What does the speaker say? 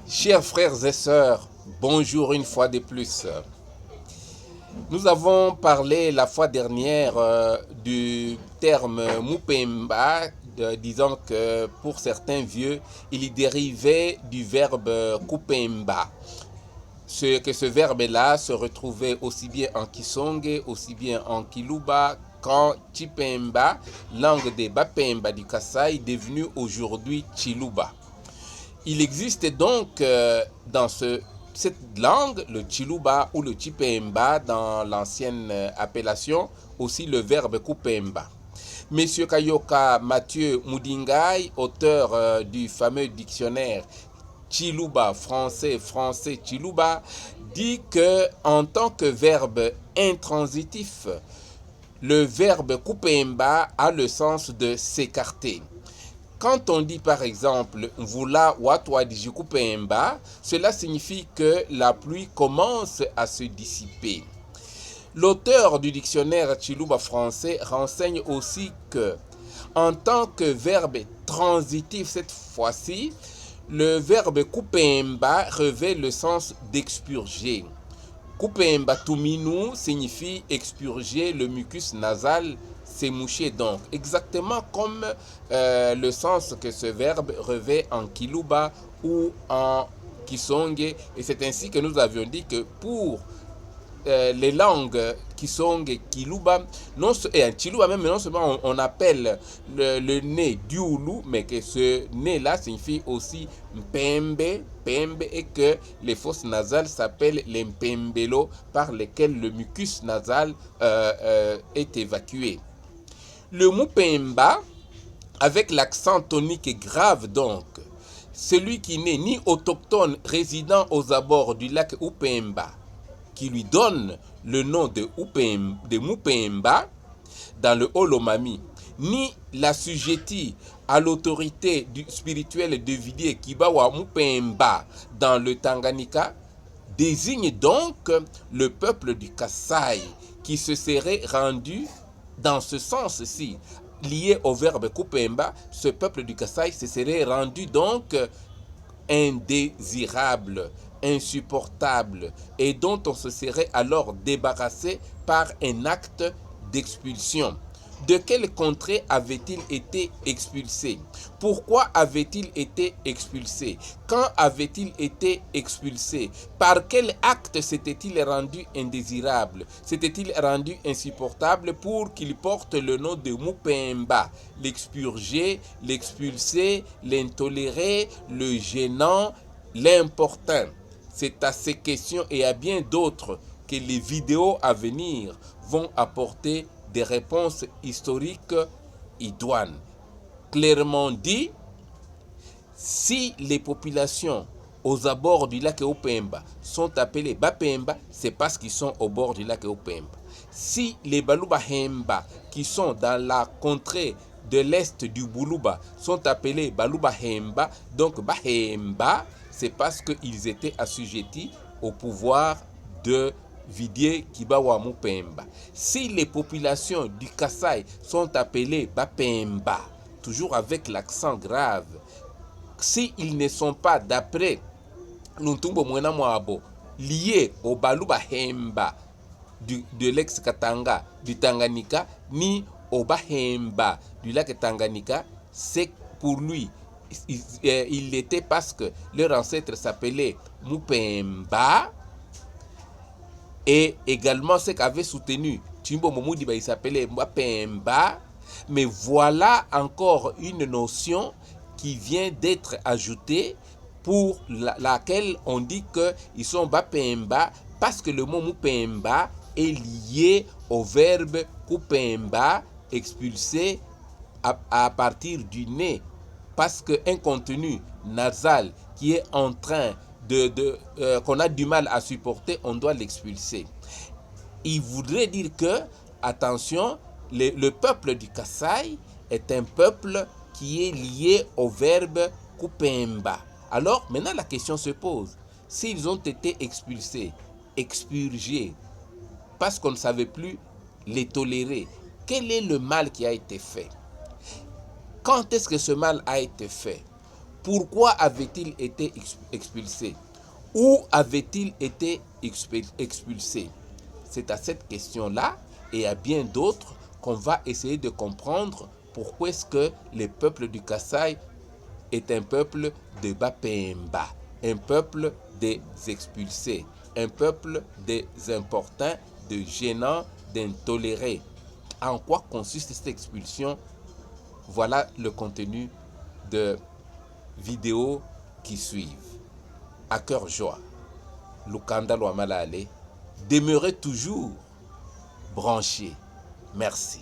Chers frères et sœurs, bonjour une fois de plus. Nous avons parlé la fois dernière du terme Mupemba, disant que pour certains vieux, il dérivait du verbe Kupemba. Ce verbe-là se retrouvait aussi bien en Kisonge, aussi bien en Kiluba qu'en Chipemba, langue des Bapemba du Kasaï, devenue aujourd'hui Chiluba. Il existe donc dans cette langue, le Chiluba ou le Chipemba, dans l'ancienne appellation, aussi le verbe Kupemba. Monsieur Kayoka Mathieu Moudingai, auteur du fameux dictionnaire Chiluba, français Chiluba, dit que en tant que verbe intransitif, le verbe Kupemba a le sens de s'écarter. Quand on dit par exemple Vula Watwa Dijikupemba, cela signifie que la pluie commence à se dissiper. L'auteur du dictionnaire Chiluba français renseigne aussi que, en tant que verbe transitif cette fois-ci, le verbe kupemba revêt le sens d'expurger. Kupemba tuminu signifie expurger le mucus nasal, s'émoucher donc, exactement comme le sens que ce verbe revêt en Kiluba ou en Kisonge. Et c'est ainsi que nous avions dit que pour les langues Kisonge et Kiluba, et en Chiluba même, non seulement on appelle le nez Diulu, mais que ce nez-là signifie aussi Mpembe, Pembe, et que les fosses nasales s'appellent les Mpembelo, par lesquelles le mucus nasal est évacué. Le Mupemba, avec l'accent tonique grave donc, celui qui n'est ni autochtone résidant aux abords du lac Upemba, qui lui donne le nom de Mupemba dans le Holomami, ni l'assujetti à l'autorité spirituelle de Vidier Kibawa Mupemba dans le Tanganyika, désigne donc le peuple du Kasaï qui se serait rendu dans ce sens-ci. Lié au verbe Kupemba, ce peuple du Kasaï se serait rendu donc indésirable, insupportable, et dont on se serait alors débarrassé par un acte d'expulsion. De quelle contrée avait-il été expulsé? Pourquoi avait-il été expulsé? Quand avait-il été expulsé? Par quel acte s'était-il rendu indésirable? S'était-il rendu insupportable pour qu'il porte le nom de Mupemba, l'expurgé, l'expulsé, l'intoléré, le gênant, l'importun? C'est à ces questions et à bien d'autres que les vidéos à venir vont apporter des réponses historiques idoines. Clairement dit, si les populations aux abords du lac Upemba sont appelées Bapemba, c'est parce qu'ils sont au bord du lac Upemba. Si les Baluba Hemba, qui sont dans la contrée de l'est du Buluba, sont appelés Baluba Hemba, donc Bahemba, c'est parce qu'ils étaient assujettis au pouvoir de Vidier Kibawa Mupemba. Si les populations du Kasaï sont appelées Bapemba, toujours avec l'accent grave, s'ils ne sont pas, d'après Luntumbo Mwena Mwabo, liés au Baluba Hemba de l'ex-Katanga, du Tanganyika, ni au Bahemba du lac Tanganyika, c'est pour lui, il l'était parce que leur ancêtre s'appelait Mupemba, et également ce qu'avait soutenu Chimbo Momoudi, il s'appelait Mbapemba. Mais voilà encore une notion qui vient d'être ajoutée, pour laquelle on dit qu'ils sont Bapemba, parce que le mot Mupemba est lié au verbe Kupemba, expulsé à partir du nez, parce qu'un contenu nasal qui est en train qu'on a du mal à supporter, on doit l'expulser. Il voudrait dire que, attention, le peuple du Kasaï est un peuple qui est lié au verbe Kupemba. Alors, maintenant la question se pose, s'ils ont été expulsés, expurgés, parce qu'on ne savait plus les tolérer, quel est le mal qui a été fait? Quand est-ce que ce mal a été fait? Pourquoi avait-il été expulsé? Où avait-il été expulsé? C'est à cette question-là et à bien d'autres qu'on va essayer de comprendre pourquoi est-ce que le peuple du Kasaï est un peuple de Bapemba, un peuple des expulsés, un peuple des importuns, de gênants, d'intolérés. En quoi consiste cette expulsion? Voilà le contenu de vidéos qui suivent. À cœur joie, Lukanda Lwamalale, demeurez toujours branchés. Merci.